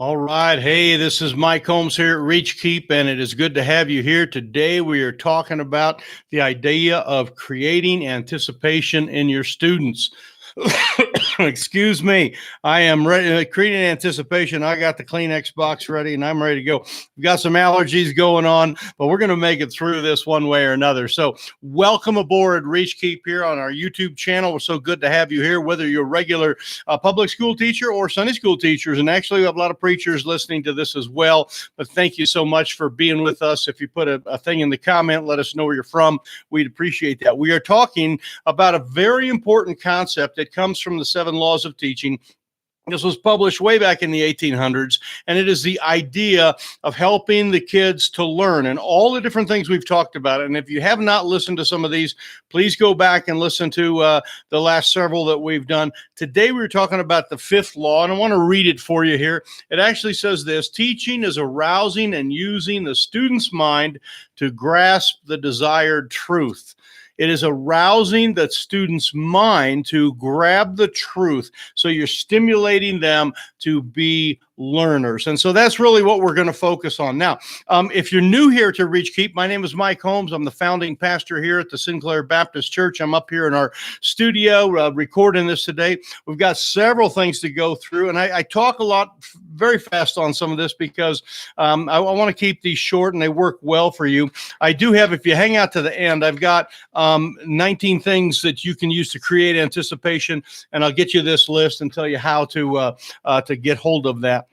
All right. Hey, this is Mike Holmes here at Reach Keep, and it is good to have you here. Today, we are talking about the idea of creating anticipation in your students. Excuse me. I am ready, creating anticipation. I got the Kleenex box ready and I'm ready to go. We've got some allergies going on, but we're going to make it through this one way or another. So welcome aboard Reach Keep here on our YouTube channel. We're so good to have you here, whether you're a regular public school teacher or Sunday school teachers. And actually, we have a lot of preachers listening to this as well. But thank you so much for being with us. If you put a thing in the comment, let us know where you're from. We'd appreciate that. We are talking about a very important concept that comes from the 7 laws of teaching. This was published way back in the 1800s, and it is the idea of helping the kids to learn and all the different things we've talked about. And if you have not listened to some of these, please go back and listen to the last several that we've done. Today, we're talking about the 5th law, and I want to read it for you here. It actually says this: teaching is arousing and using the student's mind to grasp the desired truth. It is arousing the student's mind to grab the truth. So you're stimulating them to be learners. And so that's really what we're going to focus on. Now, if you're new here to Reach Keep, my name is Mike Holmes. I'm the founding pastor here at the Sinclair Baptist Church. I'm up here in our studio recording this today. We've got several things to go through, and I talk a lot very fast on some of this because I want to keep these short and they work well for you. I do have, if you hang out to the end, I've got 19 things that you can use to create anticipation, and I'll get you this list and tell you how to get hold of that.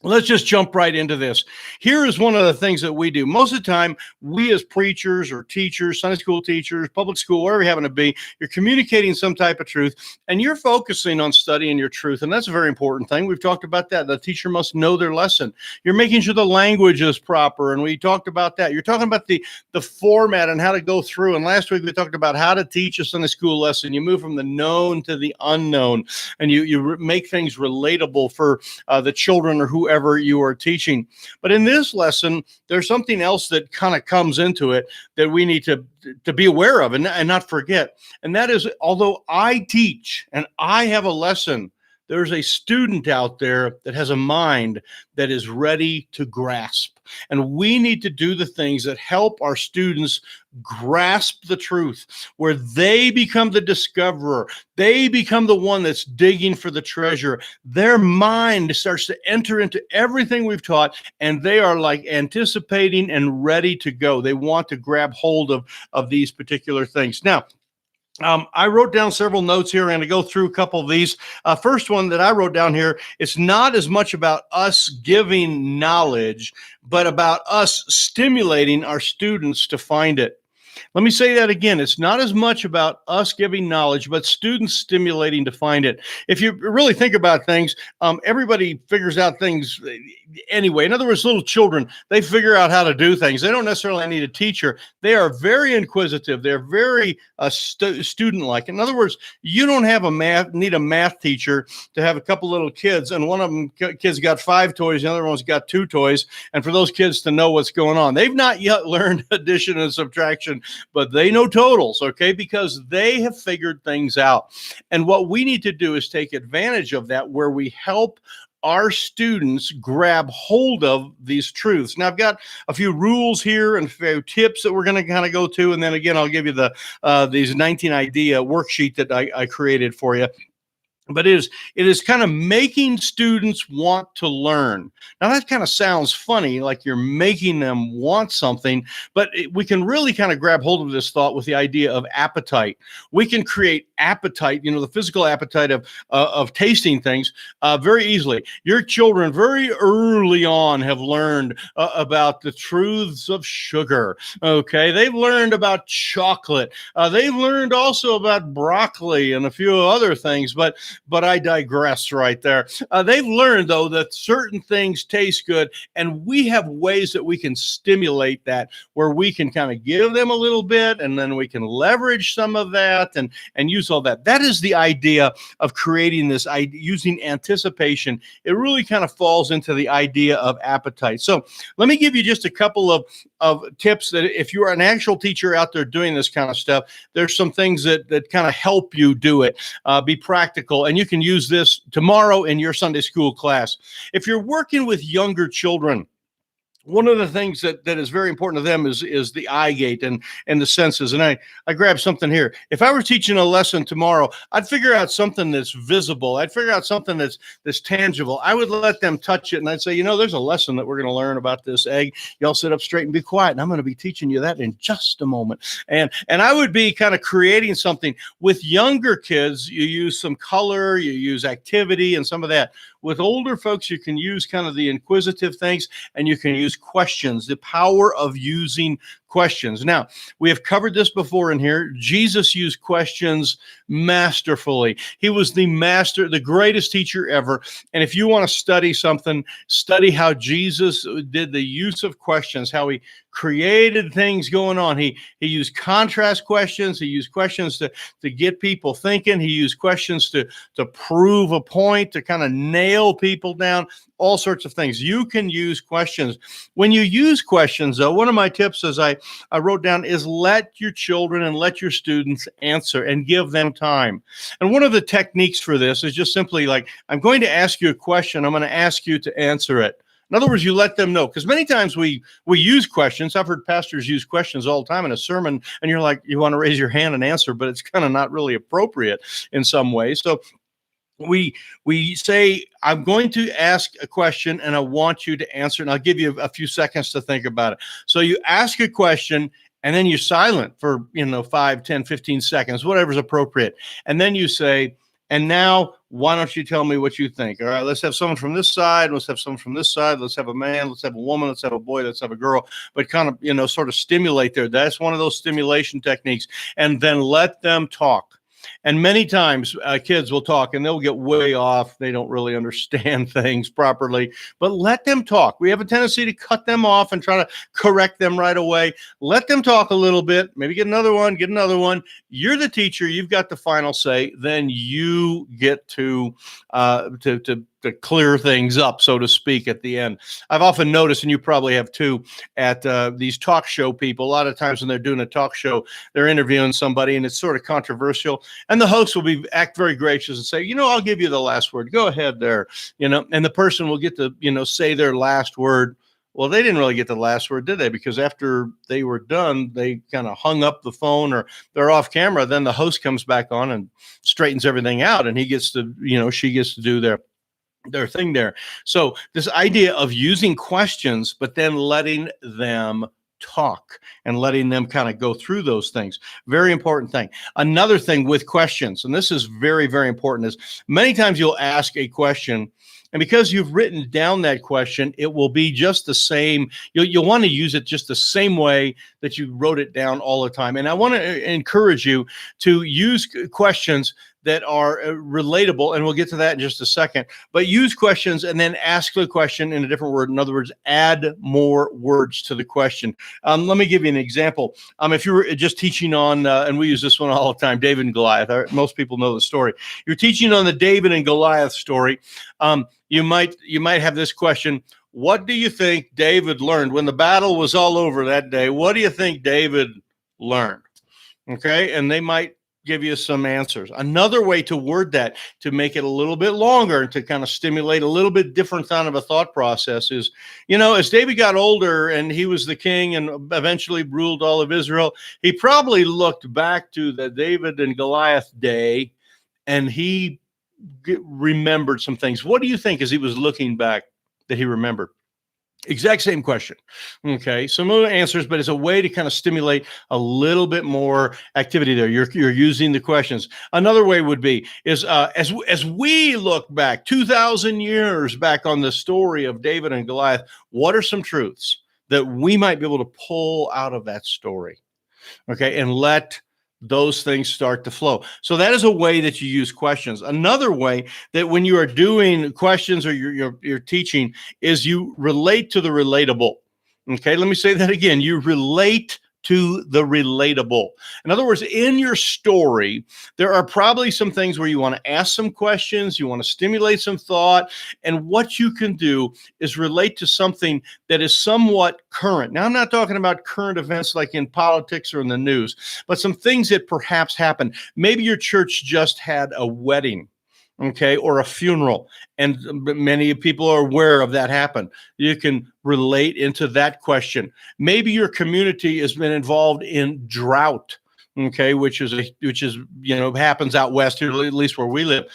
Let's just jump right into this. Here is one of the things that we do. Most of the time, we as preachers or teachers, Sunday school teachers, public school, wherever you happen to be, you're communicating some type of truth, and you're focusing on studying your truth, and that's a very important thing. We've talked about that. The teacher must know their lesson. You're making sure the language is proper, and we talked about that. You're talking about the format and how to go through, and last week we talked about how to teach a Sunday school lesson. You move from the known to the unknown, and you make things relatable for the children or whoever you are teaching. But in this lesson, there's something else that kind of comes into it that we need to be aware of and not forget. And that is, although I teach and I have a lesson, there's a student out there that has a mind that is ready to grasp. And we need to do the things that help our students grasp the truth, where they become the discoverer. They become the one that's digging for the treasure. Their mind starts to enter into everything we've taught, and they are like anticipating and ready to go. They want to grab hold of these particular things. Now, I wrote down several notes here. I'm going to go through a couple of these. First one that I wrote down here, it's not as much about us giving knowledge, but about us stimulating our students to find it. Let me say that again. It's not as much about us giving knowledge, but students stimulating to find it. If you really think about things, everybody figures out things anyway. In other words, little children, they figure out how to do things. They don't necessarily need a teacher. They are very inquisitive. They're very student-like. In other words, you don't need a math teacher to have a couple little kids, and one of them kids got 5 toys, the other one's got 2 toys, and for those kids to know what's going on. They've not yet learned addition and subtraction, but they know totals, okay, because they have figured things out. And what we need to do is take advantage of that, where we help our students grab hold of these truths. Now, I've got a few rules here and a few tips that we're going to kind of go to, and then again, I'll give you these 19 idea worksheet that I created for you. But it is kind of making students want to learn. Now, that kind of sounds funny, like you're making them want something, but we can really kind of grab hold of this thought with the idea of appetite. We can create appetite, the physical appetite of tasting things very easily. Your children very early on have learned about the truths of sugar, okay? They've learned about chocolate. They've learned also about broccoli and a few other things, but I digress right there. They've learned, though, that certain things taste good, and we have ways that we can stimulate that, where we can kind of give them a little bit, and then we can leverage some of that and use all that. That is the idea of creating this, using anticipation. It really kind of falls into the idea of appetite. So let me give you just a couple of tips that if you're an actual teacher out there doing this kind of stuff, there's some things that kind of help you do it. Be practical. example, and you can use this tomorrow in your Sunday school class. If you're working with younger children, one of the things that is very important to them is the eye gate and the senses. And I grabbed something here. If I were teaching a lesson tomorrow, I'd figure out something that's visible. I'd figure out something that's tangible. I would let them touch it, and I'd say, there's a lesson that we're going to learn about this egg. Y'all sit up straight and be quiet, and I'm going to be teaching you that in just a moment. And I would be kind of creating something. With younger kids, you use some color, you use activity, and some of that. With older folks, you can use kind of the inquisitive things, and you can use questions, the power of using questions. Now, we have covered this before in here. Jesus used questions masterfully. He was the master, the greatest teacher ever. And if you want to study something, study how Jesus did the use of questions, how he created things going on. He used contrast questions. He used questions to get people thinking. He used questions to prove a point, to kind of nail people down, all sorts of things. You can use questions. When you use questions, though, one of my tips, as I wrote down, is let your children and let your students answer and give them time. And one of the techniques for this is just simply like, I'm going to ask you a question. I'm going to ask you to answer it. In other words, you let them know, because many times we use questions. I've heard pastors use questions all the time in a sermon, and you're like, you want to raise your hand and answer, but it's kind of not really appropriate in some ways. So we say, I'm going to ask a question and I want you to answer, and I'll give you a few seconds to think about it. So you ask a question and then you're silent for 5, 10, 15 seconds, whatever's appropriate. And then you say, and now why don't you tell me what you think? All right, let's have someone from this side, let's have someone from this side, let's have a man, let's have a woman, let's have a boy, let's have a girl, but kind of sort of stimulate there. That's one of those stimulation techniques. And then let them talk. And many times kids will talk and they'll get way off. They don't really understand things properly, but let them talk. We have a tendency to cut them off and try to correct them right away. Let them talk a little bit, maybe get another one. You're the teacher. You've got the final say. Then you get to clear things up, so to speak, at the end. I've often noticed, and you probably have too, at these talk show people, a lot of times when they're doing a talk show, they're interviewing somebody and it's sort of controversial. And the host will act very gracious and say, I'll give you the last word. Go ahead there. And the person will get to, say their last word. Well, they didn't really get the last word, did they? Because after they were done, they kind of hung up the phone or they're off camera. Then the host comes back on and straightens everything out, and he gets to, she gets to do their thing there. So this idea of using questions, but then letting them talk and letting them kind of go through those things. Very important thing. Another thing with questions, and this is very, very important, is many times you'll ask a question, and because you've written down that question, it will be just the same. You'll want to use it just the same way that you wrote it down all the time. And I want to encourage you to use questions that are relatable, and we'll get to that in just a second, but use questions and then ask the question in a different word. In other words, add more words to the question. Let me give you an example. If you were just teaching on, and we use this one all the time, David and Goliath. Most people know the story. You're teaching on the David and Goliath story. You might have this question: what do you think David learned when the battle was all over that day? What do you think David learned? Okay, and they might give you some answers. Another way to word that, to make it a little bit longer, to kind of stimulate a little bit different kind of a thought process is, as David got older and he was the king and eventually ruled all of Israel, he probably looked back to the David and Goliath day and he remembered some things. What do you think as he was looking back that he remembered? Exact same question. Okay, similar answers, but it's a way to kind of stimulate a little bit more activity there. You're using the questions. Another way would be is as we look back 2,000 years back on the story of David and Goliath, what are some truths that we might be able to pull out of that story? Okay, and let those things start to flow. So that is a way that you use questions. Another way that when you are doing questions or you're teaching is you relate to the relatable. Okay, let me say that again. You relate to the relatable. In other words, in your story, there are probably some things where you want to ask some questions, you want to stimulate some thought, and what you can do is relate to something that is somewhat current. Now, I'm not talking about current events like in politics or in the news, but some things that perhaps happened. Maybe your church just had a wedding. okay, or a funeral. And many people are aware of that happen. You can relate into that question. Maybe your community has been involved in drought, okay, which is happens out west here, at least where we live.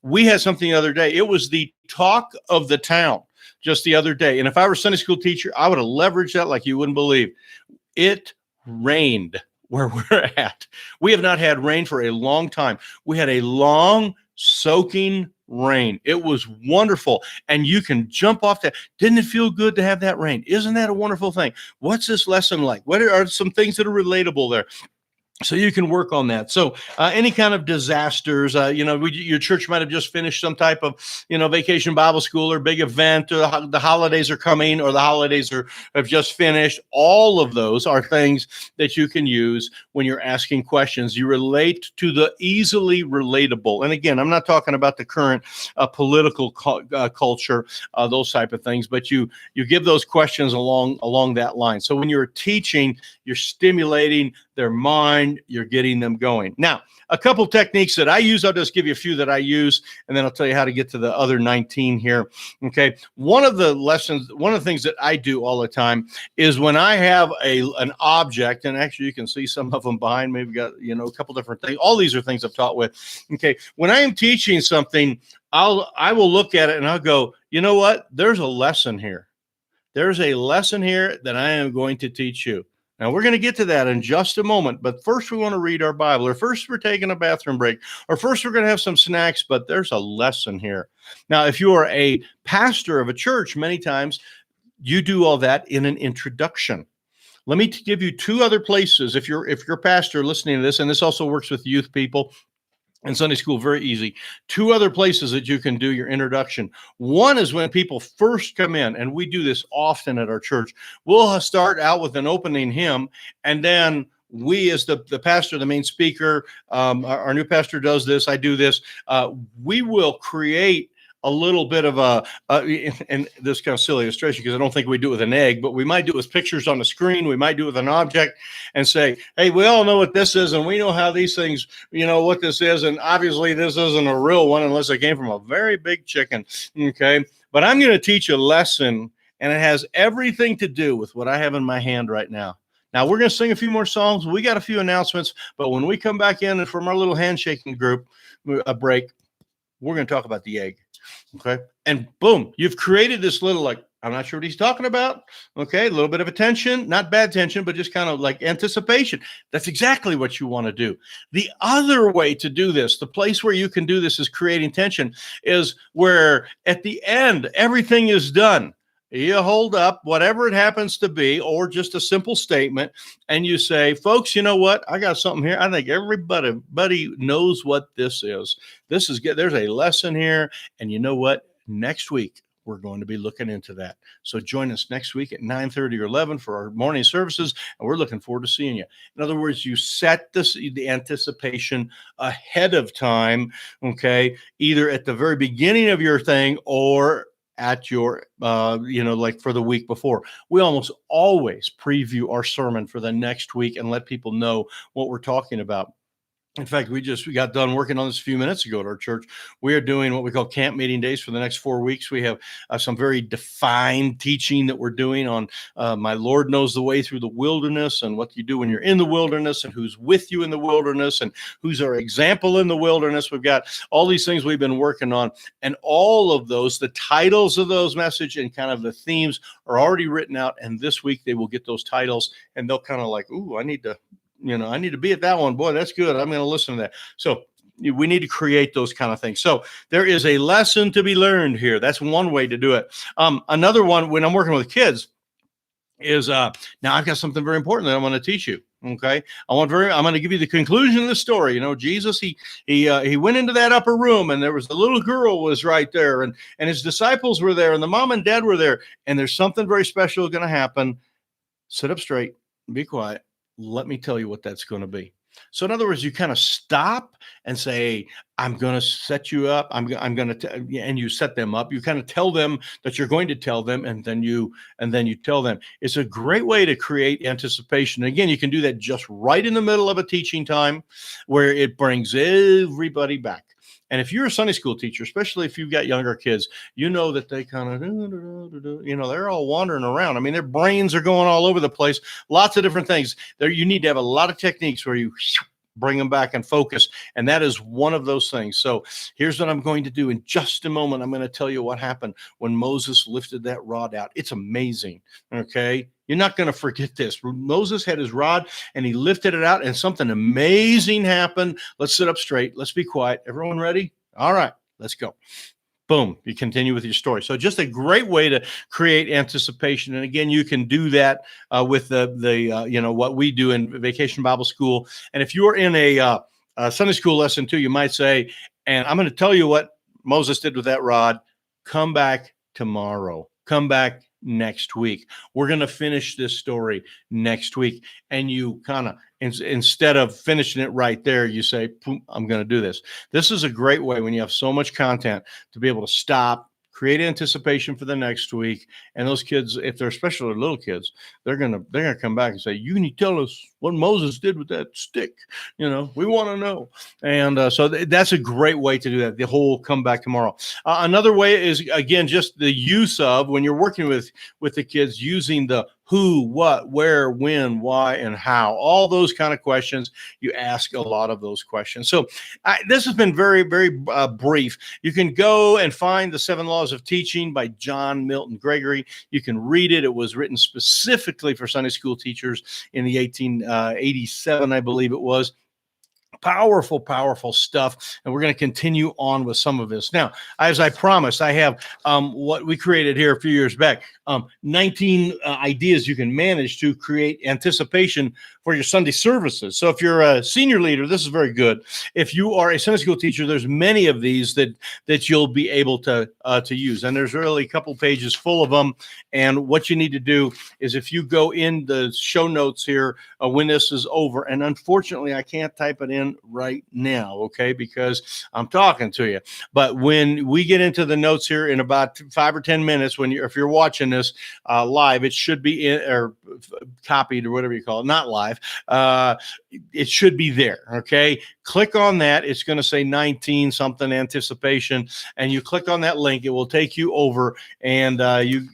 We had something the other day. It was the talk of the town just the other day. And if I were a Sunday school teacher, I would have leveraged that like you wouldn't believe. It rained where we're at. We have not had rain for a long time. We had a long soaking rain. It was wonderful. And you can jump off that. Didn't it feel good to have that rain? Isn't that a wonderful thing? What's this lesson like? What are some things that are relatable there? So you can work on that. So any kind of disasters, your church might have just finished some type of, vacation Bible school or big event, or the holidays are coming, or the holidays have just finished. All of those are things that you can use when you're asking questions. You relate to the easily relatable. And again, I'm not talking about the current political culture, those type of things, but you give those questions along that line. So when you're teaching, you're stimulating their mind, you're getting them going. Now, a couple techniques that I use, I'll just give you a few that I use, and then I'll tell you how to get to the other 19 here. Okay. One of the things that I do all the time is when I have an object, and actually you can see some of them behind me. We've got, a couple different things. All these are things I've taught with. Okay. When I am teaching something, I will look at it and I'll go, you know what? There's a lesson here. There's a lesson here that I am going to teach you. Now, we're going to get to that in just a moment, but first we want to read our Bible, or first we're taking a bathroom break, or first we're going to have some snacks, but there's a lesson here. Now, if you are a pastor of a church, many times you do all that in an introduction. Let me give you two other places. If you're a pastor listening to this, and this also works with youth people, and Sunday school, very easy. Two other places that you can do your introduction. One is when people first come in, and we do this often at our church. We'll start out with an opening hymn, and then we, as the pastor, the main speaker, our new pastor does this, I do this, we will create a little bit of and this kind of silly illustration because I don't think we do it with an egg, but we might do it with pictures on the screen. We might do it with an object and say, hey, we all know what this is, and we know how these things, what this is, and obviously this isn't a real one unless it came from a very big chicken, okay? But I'm going to teach a lesson, and it has everything to do with what I have in my hand right now. Now, we're going to sing a few more songs. We got a few announcements, but when we come back in and from our little handshaking group, a break, we're going to talk about the egg. Okay. And boom, you've created this little, I'm not sure what he's talking about. Okay. A little bit of attention, not bad tension, but just kind of like anticipation. That's exactly what you want to do. The other way to do this, the place where you can do this is creating tension, is where at the end, everything is done. You hold up whatever it happens to be, or just a simple statement, and you say, folks, you know what? I got something here. I think everybody knows what this is. This is good. There's a lesson here. And you know what? Next week, we're going to be looking into that. So join us next week at 9:30 or 11 for our morning services, and we're looking forward to seeing you. In other words, you set the anticipation ahead of time, okay, either at the very beginning of your thing or at your, like for the week before. We almost always preview our sermon for the next week and let people know what we're talking about. In fact, we got done working on this a few minutes ago at our church. We are doing what we call camp meeting days for the next 4 weeks. We have some very defined teaching that we're doing on my Lord knows the way through the wilderness, and what you do when you're in the wilderness, and who's with you in the wilderness, and who's our example in the wilderness. We've got all these things we've been working on, and all of those, the titles of those message and kind of the themes are already written out. And this week they will get those titles, and they'll kind of like, ooh, I need to be at that one. Boy, that's good. I'm going to listen to that. So we need to create those kind of things. So there is a lesson to be learned here. That's one way to do it. Another one, when I'm working with kids, is now I've got something very important that I want to teach you. Okay, I'm going to give you the conclusion of the story. Jesus, he went into that upper room, and there was the little girl was right there, and his disciples were there, and the mom and dad were there, and there's something very special going to happen. Sit up straight, be quiet. Let me tell you what that's going to be. So in other words, you kind of stop and say, I'm going to set you up. I'm going to, and you set them up. You kind of tell them that you're going to tell them, and then you tell them. It's a great way to create anticipation. And again, you can do that just right in the middle of a teaching time, where it brings everybody back. And if you're a Sunday school teacher, especially if you've got younger kids, you know that they kind of, they're all wandering around. I mean, their brains are going all over the place. Lots of different things. There, you need to have a lot of techniques where you bring them back and focus. And that is one of those things. So here's what I'm going to do in just a moment. I'm going to tell you what happened when Moses lifted that rod out. It's amazing. Okay. You're not going to forget this. Moses had his rod and he lifted it out and something amazing happened. Let's sit up straight. Let's be quiet. Everyone ready? All right, let's go. Boom, you continue with your story. So just a great way to create anticipation. And again, you can do that with the what we do in Vacation Bible School. And if you're in a Sunday school lesson too, you might say, and I'm going to tell you what Moses did with that rod. Come back tomorrow. Come back next week. We're going to finish this story next week. And you kind of, instead of finishing it right there, you say, I'm going to do this. This is a great way when you have so much content to be able to stop, create anticipation for the next week. And those kids, if they're especially little kids, they're gonna come back and say, you can tell us what Moses did with that stick. We want to know. And so that's a great way to do that. The whole come back tomorrow. Another way is, again, just the use of, when you're working with the kids, using the who, what, where, when, why, and how. All those kind of questions. You ask a lot of those questions. So this has been very, very brief. You can go and find The 7 Laws of Teaching by John Milton Gregory. You can read it. It was written specifically for Sunday school teachers in the 1887, I believe it was. Powerful, powerful stuff. And we're going to continue on with some of this. Now, as I promised, I have what we created here a few years back, 19 ideas you can manage to create anticipation for your Sunday services. So if you're a senior leader, this is very good. If you are a Sunday school teacher, there's many of these that you'll be able to use. And there's really a couple pages full of them. And what you need to do is, if you go in the show notes here when this is over, and unfortunately I can't type it in right now, okay, because I'm talking to you. But when we get into the notes here in about 5 or 10 minutes, if you're watching this live, it should be in, or copied, or whatever you call it, not live. It should be there. Okay, click on that. It's going to say 19 something anticipation, and you click on that link. It will take you over, and you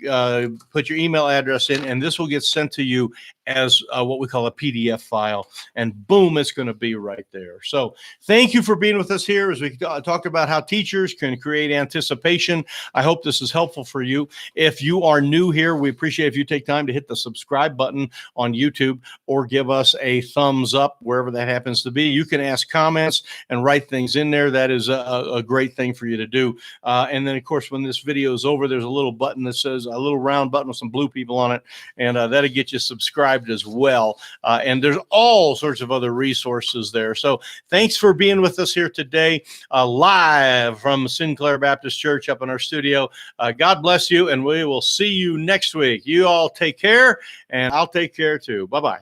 put your email address in, and this will get sent to you as what we call a PDF file, and boom, it's going to be right there. So thank you for being with us here as we talked about how teachers can create anticipation. I hope this is helpful for you. If you are new here, we appreciate if you take time to hit the subscribe button on YouTube, or give us a thumbs up wherever that happens to be. You can ask comments and write things in there. That is a great thing for you to do. And then, of course, when this video is over, there's a little button that says, a little round button with some blue people on it, and that'll get you subscribed as well. And there's all sorts of other resources there. So thanks for being with us here today, live from Sinclair Baptist Church up in our studio. God bless you, and we will see you next week. You all take care, and I'll take care too. Bye-bye.